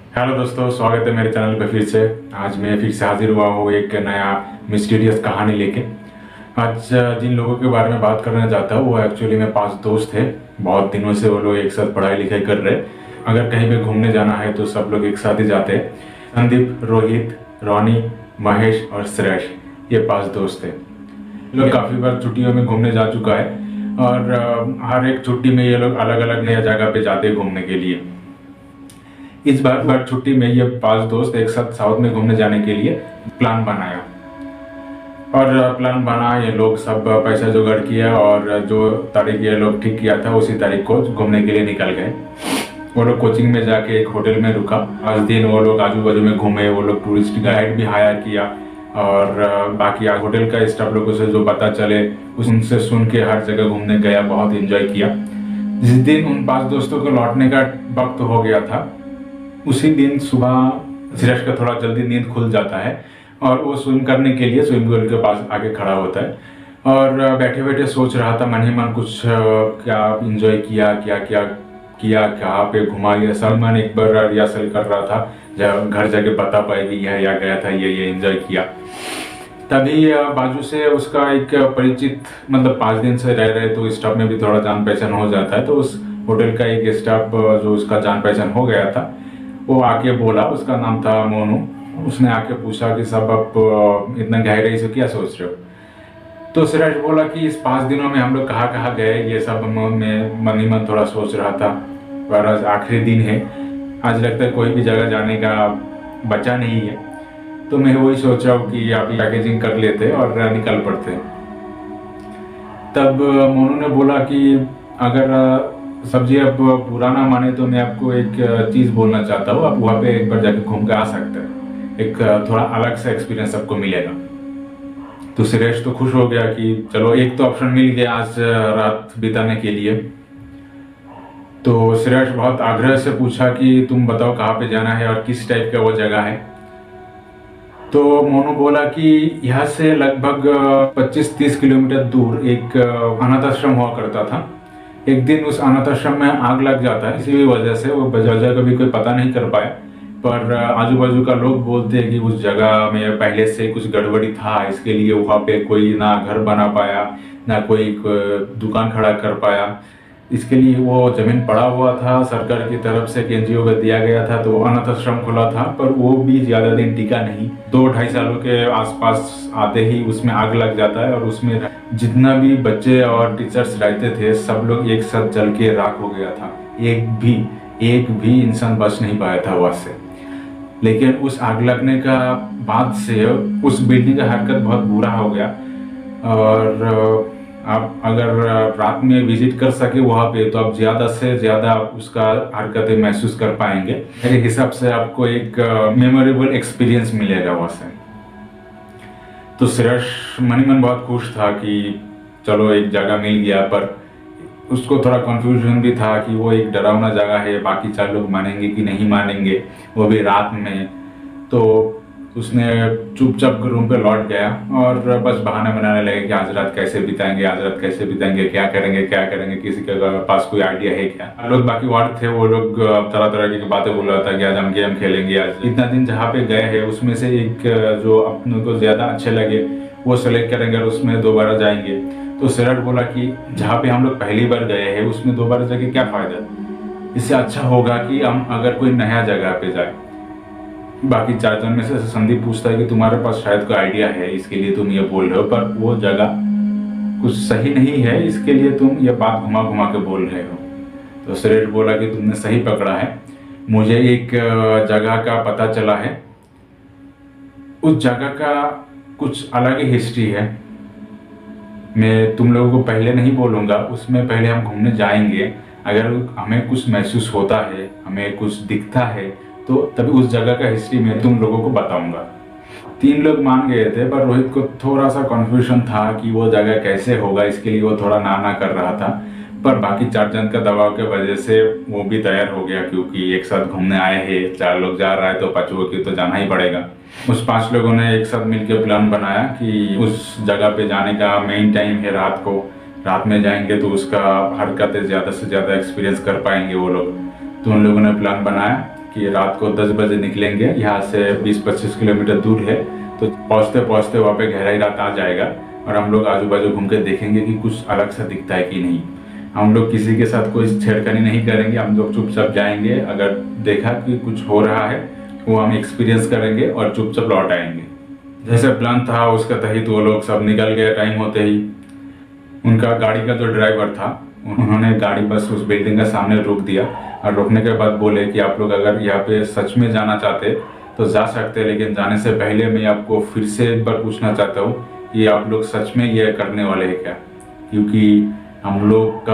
Hello दोस्तों, स्वागत है मेरे चैनल पे फिर से। आज मैं फिर से हाजिर हुआ हूँ एक नया मिस्टीरियस कहानी लेके। आज जिन लोगों के बारे में बात करना चाहता हूँ वो एक्चुअली मेरे 5 दोस्त हैं। बहुत दिनों से वो लोग एक साथ पढ़ाई लिखाई कर रहे हैं। अगर कहीं पे घूमने जाना है तो सब लोग एक साथ ही जाते हैं। संदीप, रोहित, रोनी, महेश और श्रेयस, ये 5 दोस्त हैं। ये लोग काफ़ी बार छुट्टियों में घूमने जा चुका है और हर एक छुट्टी में ये लोग अलग अलग नया जगह पे जाते हैं घूमने के लिए। इस बार छुट्टी में ये 5 दोस्त एक साथ साउथ में घूमने जाने के लिए प्लान बनाया और प्लान बना। ये लोग सब पैसा जुगाड़ किया और जो तारीख ये लोग ठीक किया था उसी तारीख को घूमने के लिए निकल गए। वो लोग कोचिंग में जाके एक होटल में रुका। आज दिन वो लोग आजू बाजू में घूमे। वो लोग टूरिस्ट गाइड भी हायर किया और बाकी होटल का स्टाफ लोगों से जो पता चले उनसे सुन के हर जगह घूमने गया, बहुत इंजॉय किया। जिस दिन उन 5 दोस्तों को लौटने का वक्त हो गया था उसी दिन सुबह श्रेयस का थोड़ा जल्दी नींद खुल जाता है और वो स्विम करने के लिए स्विमिंग पूल के पास आके खड़ा होता है और बैठे बैठे सोच रहा था मन ही मन कुछ क्या इंजॉय किया, क्या क्या किया, कहाँ पे घुमा। ये सलमान एक बार रिहर्सल कर रहा था जब घर जाके बता पाएगी यह यहाँ गया था, ये एंजॉय किया। तभी बाजू से उसका एक परिचित, मतलब 5 दिन से रह रहे तो स्टाफ में भी थोड़ा जान पहचान हो जाता है। तो उस होटल का एक स्टाफ जो उसका जान पहचान हो गया था वो आके बोला, उसका नाम था मोनू। उसने आके पूछा कि सब आप इतना गहराई से क्या सोच रहे हो। तो श्रेयस बोला कि इस 5 दिनों में हम लोग कहाँ कहाँ गए ये सब मैं मन ही मन थोड़ा सोच रहा था। पर आज आखिरी दिन है, आज लगता है कोई भी जगह जाने का बचा नहीं है। तो मैं वही सोच रहा हूँ कि अभी पैकेजिंग कर लेते और निकल पड़ते। तब मोनू ने बोला कि अगर सब्जी आप बुरा ना माने तो मैं आपको एक चीज़ बोलना चाहता हूँ। आप वहाँ पे एक बार जाके घूम के आ सकते हैं, एक थोड़ा अलग सा एक्सपीरियंस आपको मिलेगा। तो श्रेयस तो खुश हो गया कि चलो एक तो ऑप्शन मिल गया आज रात बिताने के लिए। तो श्रेयस बहुत आग्रह से पूछा कि तुम बताओ कहाँ पे जाना है और किस टाइप का वो जगह है। तो मोनू बोला कि यहाँ से लगभग 25-30 किलोमीटर दूर एक अनाथ आश्रम हुआ करता था। एक दिन उस अनाथ आश्रम में आग लग जाता है, किसी भी वजह से वो वजह का भी कोई पता नहीं कर पाया। पर आजू बाजू का लोग बोलते हैं कि उस जगह में पहले से कुछ गड़बड़ी था, इसके लिए वहाँ पे कोई ना घर बना पाया ना कोई दुकान खड़ा कर पाया। इसके लिए वो जमीन पड़ा हुआ था, सरकार की तरफ से एनजीओ को दिया गया था। तो अनाथ आश्रम खुला था पर वो भी ज़्यादा दिन टिका नहीं। 2-2.5 सालों के आसपास आते ही उसमें आग लग जाता है और उसमें जितना भी बच्चे और टीचर्स रहते थे सब लोग एक साथ जल के राख हो गया था। एक भी इंसान बच नहीं पाया था वहाँ से। लेकिन उस आग लगने का बाद से उस बिल्डिंग का हरकत बहुत बुरा हो गया और आप अगर रात में विजिट कर सके वहाँ पे तो आप ज़्यादा से ज़्यादा उसका हरकतें महसूस कर पाएंगे। मेरे हिसाब से आपको एक मेमोरेबल एक्सपीरियंस मिलेगा वहाँ से। तो श्रेयस मन ही मन बहुत खुश था कि चलो एक जगह मिल गया। पर उसको थोड़ा कंफ्यूजन भी था कि वो एक डरावना जगह है, बाकी 4 लोग मानेंगे कि नहीं मानेंगे, वो भी रात में। तो उसने चुपचाप रूम पे लौट गया और बस बहाना बनाने लगे कि आज रात कैसे बिताएंगे, आज रात कैसे बिताएंगे, क्या करेंगे, किसी के पास कोई आइडिया है क्या। लोग बाकी वार्ड थे वो लोग तरह तरह की बातें बोल रहा था कि आज हम गेम खेलेंगे। आज इतना दिन जहाँ पे गए हैं उसमें से एक जो अपने को ज़्यादा अच्छे लगे वो सेलेक्ट करेंगे और उसमें दोबारा जाएंगे। तो श्रेयस बोला कि जहाँ पे हम लोग पहली बार गए हैं उसमें दोबारा जाके क्या फ़ायदा, इससे अच्छा होगा कि हम अगर कोई नया जगह पे जाए। बाकी 4 जन में से संदीप पूछता है कि तुम्हारे पास शायद कोई आइडिया है, इसके लिए तुम ये बोल रहे हो, पर वो जगह कुछ सही नहीं है, इसके लिए तुम ये बात घुमा घुमा के बोल रहे हो। तो श्रेयस बोला कि तुमने सही पकड़ा है, मुझे एक जगह का पता चला है। उस जगह का कुछ अलग ही हिस्ट्री है। मैं तुम लोगों को पहले नहीं बोलूँगा, उसमें पहले हम घूमने जाएंगे। अगर हमें कुछ महसूस होता है, हमें कुछ दिखता है तो तभी उस जगह का हिस्ट्री मैं तुम लोगों को बताऊंगा। 3 लोग मान गए थे पर रोहित को थोड़ा सा कन्फ्यूजन था कि वो जगह कैसे होगा, इसके लिए वो थोड़ा ना कर रहा था। पर बाकी 4 जन का दबाव के वजह से वो भी तैयार हो गया, क्योंकि एक साथ घूमने आए हैं, 4 लोग जा रहा है तो 5 लोगों की तो जाना ही पड़ेगा। उस 5 लोगों ने एक साथ मिलकर प्लान बनाया कि उस जगह पे जाने का मेन टाइम है रात को। रात में जाएंगे तो उसका हरकतें ज़्यादा से ज़्यादा एक्सपीरियंस कर पाएंगे वो लोग। तो उन लोगों ने प्लान बनाया कि रात को 10 बजे निकलेंगे, यहाँ से 20-25 किलोमीटर दूर है, तो पहुँचते पहुँचते वहाँ पे गहराई रात आ जाएगा और हम लोग आजू बाजू घूम के देखेंगे कि कुछ अलग सा दिखता है कि नहीं। हम लोग किसी के साथ कोई छेड़खानी नहीं करेंगे, हम लोग चुपचाप जाएंगे। अगर देखा कि कुछ हो रहा है वो हम एक्सपीरियंस करेंगे और चुपचाप लौट आएंगे। जैसे प्लान था उसका तहत वो लोग सब निकल गए। टाइम होते ही उनका गाड़ी का जो ड्राइवर था उन्होंने गाड़ी बस उस बिल्डिंग के सामने रोक दिया और रोकने के बाद बोले कि आप लोग अगर यहाँ पे सच में जाना चाहते तो जा सकते हैं, लेकिन जाने से पहले मैं आपको फिर से एक बार पूछना चाहता हूँ कि आप लोग सच में ये करने वाले हैं क्या, क्योंकि हम लोग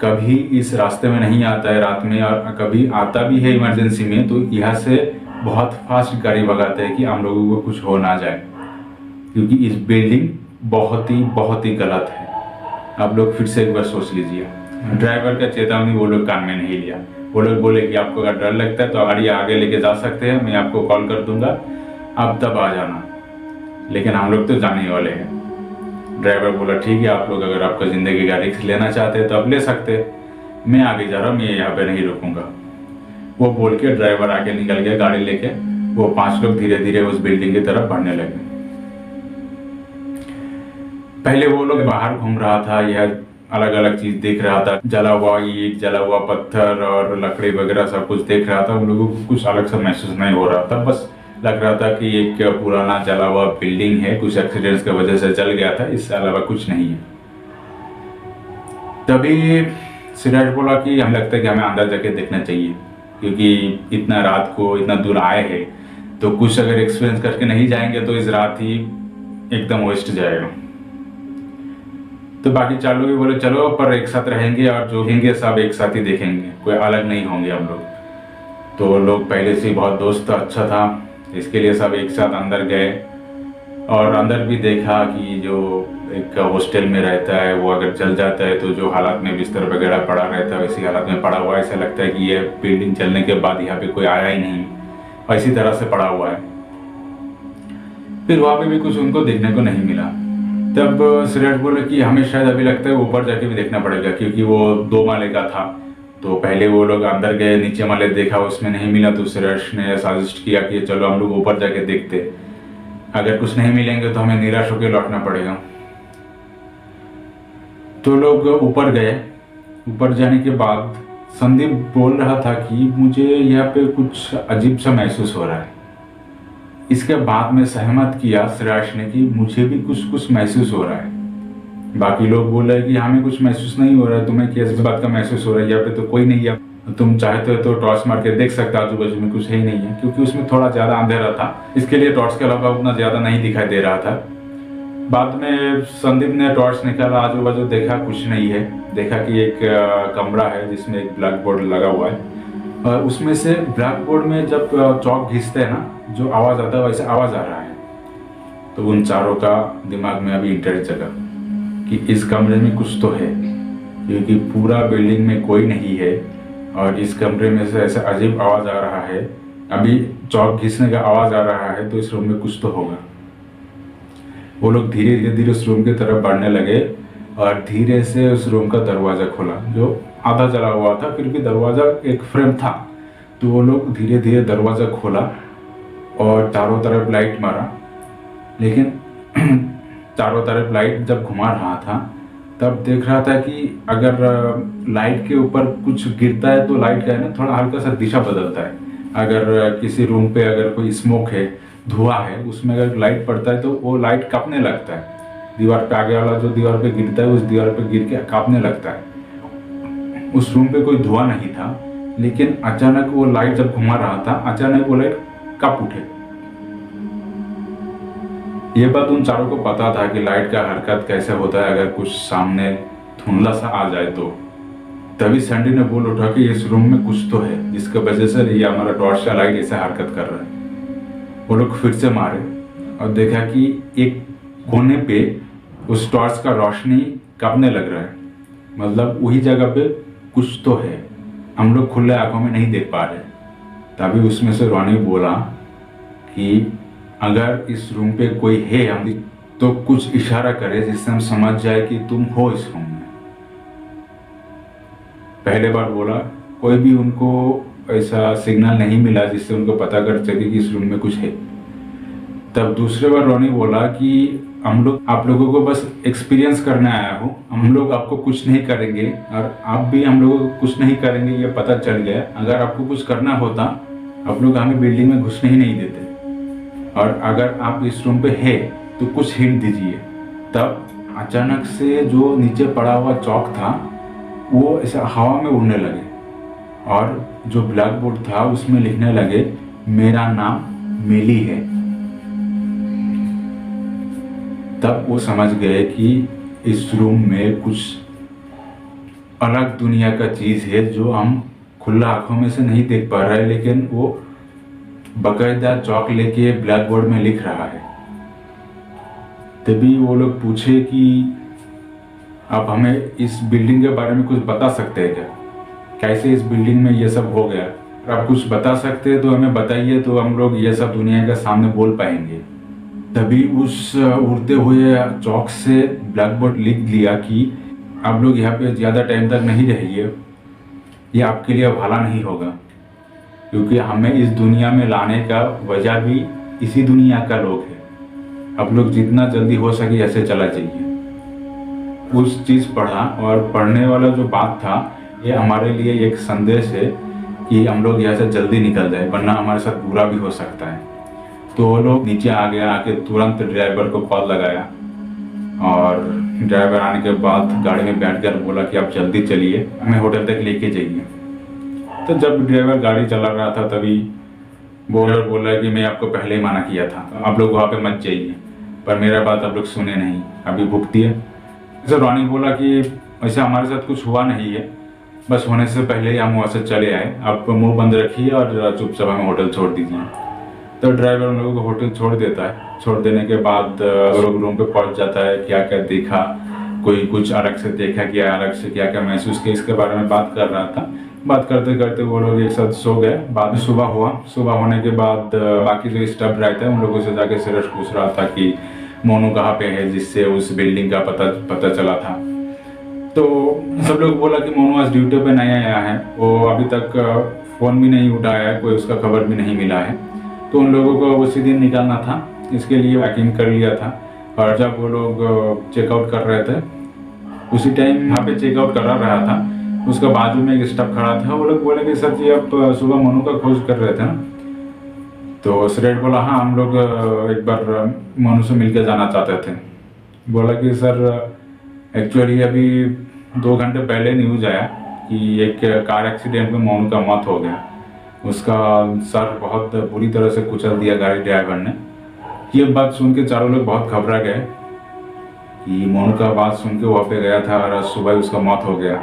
कभी इस रास्ते में नहीं आता है रात में, और कभी आता भी है इमरजेंसी में तो यहाँ से बहुत फास्ट गाड़ी भगाते हैं कि हम लोगों को कुछ हो ना जाए, क्योंकि इस बिल्डिंग बहुत ही गलत है। आप लोग फिर से एक बार सोच लीजिए। ड्राइवर का चेतावनी वो लोग कान में नहीं लिया। वो लोग बोले कि आपको अगर डर लगता है तो गाड़ी आगे लेके जा सकते हैं, मैं आपको कॉल कर दूंगा, आप तब आ जाना, लेकिन हम लोग तो जाने वाले हैं। ड्राइवर बोला ठीक है, आप लोग अगर आपका ज़िंदगी का रिस्क लेना चाहते हैं तो आप ले सकते हैं, मैं आगे जा रहा हूँ, मैं यहाँ पे नहीं रुकूंगा। वो बोल के ड्राइवर आगे निकल गया गाड़ी लेके। वो 5 लोग धीरे धीरे उस बिल्डिंग की तरफ बढ़ने लगे। पहले वो लोग बाहर घूम रहा था, यह अलग अलग चीज देख रहा था, जला हुआ ईंट, जला हुआ पत्थर और लकड़ी वगैरह सब कुछ देख रहा था। उन लोगों को कुछ अलग सा महसूस नहीं हो रहा था, बस लग रहा था कि एक पुराना जला हुआ बिल्डिंग है, कुछ एक्सीडेंट्स की वजह से जल गया था, इससे अलावा कुछ नहीं है। तभी सिराज बोला कि हमें लगता है कि हमें अंदर जाके देखना चाहिए, क्योंकि इतना रात को इतना दूर आए हैं तो कुछ अगर एक्सपीरियंस करके नहीं जाएंगे तो इस रात ही एकदम वेस्ट जाएगा। तो बाकी 4 लोग भी बोले चलो, पर एक साथ रहेंगे और जो होंगे सब एक साथ ही देखेंगे, कोई अलग नहीं होंगे हम लोग। तो लोग पहले से बहुत दोस्त अच्छा था, इसके लिए सब एक साथ अंदर गए और अंदर भी देखा कि जो एक हॉस्टल में रहता है वो अगर जल जाता है तो जो हालात में बिस्तर वगैरह पड़ा रहता है वैसी हालत में पड़ा हुआ है। ऐसा लगता है कि ये बिल्डिंग चलने के बाद यहाँ पे कोई आया ही नहीं, इसी तरह से पड़ा हुआ है। फिर वहाँ पे भी कुछ उनको देखने को नहीं मिला। तब सिराज बोले कि हमें शायद अभी लगता है ऊपर जाके भी देखना पड़ेगा, क्योंकि वो 2 माले का था। तो पहले वो लोग अंदर गए, नीचे माले देखा, उसमें नहीं मिला, तो सिराज ने सजेस्ट किया कि चलो हम लोग ऊपर जाके देखते, अगर कुछ नहीं मिलेंगे तो हमें निराश होकर लौटना पड़ेगा। तो लोग ऊपर गए। ऊपर जाने के बाद संदीप बोल रहा था कि मुझे यहाँ पे कुछ अजीब सा महसूस हो रहा है। इसके बाद में सहमत किया सिराज ने कि मुझे भी कुछ महसूस हो रहा है। बाकी लोग बोल रहे हैं कि हमें कुछ महसूस नहीं हो रहा है, तुम्हें किस बात का महसूस हो रहा है, यहाँ पे तो कोई नहीं है, तुम चाहते हो तो टॉर्च मार के देख सकते हो, आजू बाजू में कुछ है ही नहीं है, क्योंकि उसमें थोड़ा ज़्यादा अंधेरा था, इसके लिए टॉर्च के अलावा उतना ज़्यादा नहीं दिखाई दे रहा था। बाद में संदीप ने टॉर्च निकाला, आजू बाजू देखा, कुछ नहीं है। देखा कि एक कमरा है जिसमें एक ब्लैक बोर्ड लगा हुआ है, और उसमें से ब्लैक बोर्ड में जब चौक घिसते हैं ना, जो आवाज़ आता है वैसे आवाज़ आ रहा है। तो उन चारों का दिमाग में अभी इंटरेस्ट जगा कि इस कमरे में कुछ तो है, क्योंकि पूरा बिल्डिंग में कोई नहीं है और इस कमरे में से ऐसा अजीब आवाज़ आ रहा है, अभी चौक घिसने का आवाज़ आ रहा है, तो इस रूम में कुछ तो होगा। वो लोग धीरे धीरे उस रूम की तरफ बढ़ने लगे और धीरे से उस रूम का दरवाज़ा खोला, जो आधा जला हुआ था, फिर भी दरवाज़ा एक फ्रेम था। तो वो लोग धीरे धीरे दरवाज़ा खोला और चारों तरफ लाइट मारा, लेकिन चारों तरफ लाइट जब घुमा रहा था तब देख रहा था कि अगर लाइट के ऊपर कुछ गिरता है तो लाइट का है ना थोड़ा हल्का सा दिशा बदलता है। अगर किसी रूम पे अगर कोई स्मोक है, धुआं है, उसमें अगर लाइट पड़ता है तो वो लाइट कांपने लगता है। दीवार पे आगे वाला जो दीवार पे गिरता है उस दीवार पे गिर के कांपने लगता है। उस रूम पे कोई धुआं नहीं था, लेकिन अचानक वो लाइट जब घुमा रहा था, अचानक वो लाइट कांप उठे। ये बात उन चारों को पता था कि लाइट का हरकत कैसे होता है अगर कुछ सामने धुंधला सा आ जाए तो। तभी सैंडी ने बोल उठा कि इस रूम में कुछ तो है जिसकी वजह से ये हमारा टॉर्च का लाइट ऐसे हरकत कर रहा है। वो लोग फिर से मारे और देखा कि एक कोने पे उस टॉर्च का रोशनी कांपने लग रहा है, मतलब वही जगह पे कुछ तो है, हम लोग खुले आंखों में नहीं देख पा रहे। तभी उसमें से रोनी बोला कि अगर इस रूम पे कोई है हम तो कुछ इशारा करे जिससे हम समझ जाए कि तुम हो इस रूम में। पहले बार बोला, कोई भी उनको ऐसा सिग्नल नहीं मिला जिससे उनको पता कर सके कि इस रूम में कुछ है। तब दूसरे बार रोनी बोला कि हम लोग आप लोगों को बस एक्सपीरियंस करने आया हूँ, हम लोग आपको कुछ नहीं करेंगे और आप भी हम लोगों को कुछ नहीं करेंगे, ये पता चल गया। अगर आपको कुछ करना होता आप लोग हमें बिल्डिंग में घुसने ही नहीं देते, और अगर आप इस रूम पे है तो कुछ हिंट दीजिए। तब अचानक से जो नीचे पड़ा हुआ चौक था वो ऐसा हवा में उड़ने लगे, और जो ब्लैक बोर्ड था उसमें लिखने लगे, मेरा नाम मिली है। तब वो समझ गए कि इस रूम में कुछ अलग दुनिया का चीज़ है जो हम खुला आंखों में से नहीं देख पा रहे, लेकिन वो बाकायदा चौक लेके ब्लैक बोर्ड में लिख रहा है। तभी वो लोग पूछे कि आप हमें इस बिल्डिंग के बारे में कुछ बता सकते हैं क्या, कैसे इस बिल्डिंग में ये सब हो गया? अगर आप कुछ बता सकते हैं तो हमें बताइए, तो हम लोग ये सब दुनिया के सामने बोल पाएंगे। तभी उस उड़ते हुए चौक से ब्लैक बोर्ड लिख लिया कि आप लोग यहाँ पे ज़्यादा टाइम तक नहीं रहिए, ये आपके लिए भला नहीं होगा, क्योंकि हमें इस दुनिया में लाने का वजह भी इसी दुनिया का लोग है। आप लोग जितना जल्दी हो सके ऐसे चला जाइए। उस चीज़ पढ़ा, और पढ़ने वाला जो बात था ये हमारे लिए एक संदेश है कि हम लोग यहाँ से जल्दी निकल जाए, वरना हमारे साथ बुरा भी हो सकता है। तो वो लोग नीचे आ गया, आके तुरंत ड्राइवर को कॉल लगाया, और ड्राइवर आने के बाद गाड़ी में बैठकर बोला कि आप जल्दी चलिए, हमें होटल तक लेके जाइए। तो जब ड्राइवर गाड़ी चला रहा था तभी ड्राइवर बोला कि मैं आपको पहले ही मना किया था, आप लोग वहाँ पे मत जाइए, पर मेरा बात आप लोग सुने नहीं, अभी भुगतिए। जैसे रोनी बोला कि ऐसा हमारे साथ कुछ हुआ नहीं है, बस होने से पहले ही हम वहाँ से चले आए, आप मुंह बंद रखिए और चुपचाप हमें होटल छोड़ दीजिए। तो ड्राइवर उन लोगों को होटल छोड़ देता है। छोड़ देने के बाद लोग रूम पे पहुंच जाता है, क्या क्या देखा, कोई कुछ अलग से देखा, क्या अलग से क्या क्या महसूस किया, इसके बारे में बात कर रहा था। बात करते करते वो लोग एक साथ सो गए। बाद में सुबह हुआ, सुबह होने के बाद बाकी जो स्टाफ रहता है उन लोगों से जाके सिरस पूछ रहा था कि मोनू कहाँ पे है, जिससे उस बिल्डिंग का पता चला था। तो सब लोग बोला कि मोनू आज ड्यूटी पे नहीं आया है, वो अभी तक फ़ोन भी नहीं उठाया है, कोई उसका खबर भी नहीं मिला है। तो उन लोगों को उसी दिन निकलना था, इसके लिए पैकिंग कर लिया था। और जब वो लोग चेकआउट कर रहे थे उसी टाइम यहाँ पे चेकआउट करा रहा था, उसका बाजू में एक स्टाफ खड़ा था। वो लोग बोले कि सर जी आप सुबह मोनू का खोज कर रहे थे ना? तो श्रेड बोला हाँ, हम लोग एक बार मोनू से मिलकर जाना चाहते थे। बोला कि सर एक्चुअली अभी 2 घंटे पहले न्यूज़ आया कि एक कार एक्सीडेंट में मोनू का मौत हो गया। उसका सर बहुत बुरी तरह से कुचल दिया गाड़ी ड्राइवर ने। ये बात सुन के चारों लोग बहुत घबरा गए कि मोनू का बात सुन के वहाँ पे गया था और आज सुबह उसका मौत हो गया।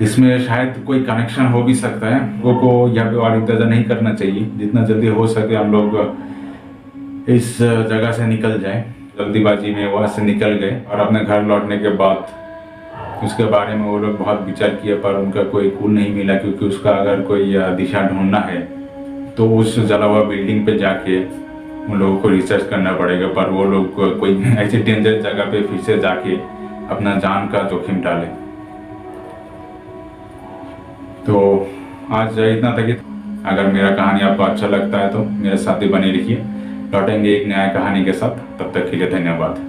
इसमें शायद कोई कनेक्शन हो भी सकता है। लोगों को यहाँ पे और इंतजार नहीं करना चाहिए, जितना जल्दी हो सके हम लोग इस जगह से निकल जाए। जल्दीबाजी में वहाँ से निकल गए और अपने घर लौटने के बाद उसके बारे में वो लोग बहुत विचार किए, पर उनका कोई कूल नहीं मिला, क्योंकि उसका अगर कोई दिशा ढूंढना है तो उस जला हुआ बिल्डिंग पे जाके उन लोगों को रिसर्च करना पड़ेगा। पर वो लोग कोई ऐसी डेंजर जगह पे फिर से जाके अपना जान का जोखिम डाले। तो आज इतना था कि अगर मेरा कहानी आपको अच्छा लगता है तो मेरे साथ ही बने रहिए। लौटेंगे एक नया कहानी के साथ, तब तक के लिए धन्यवाद।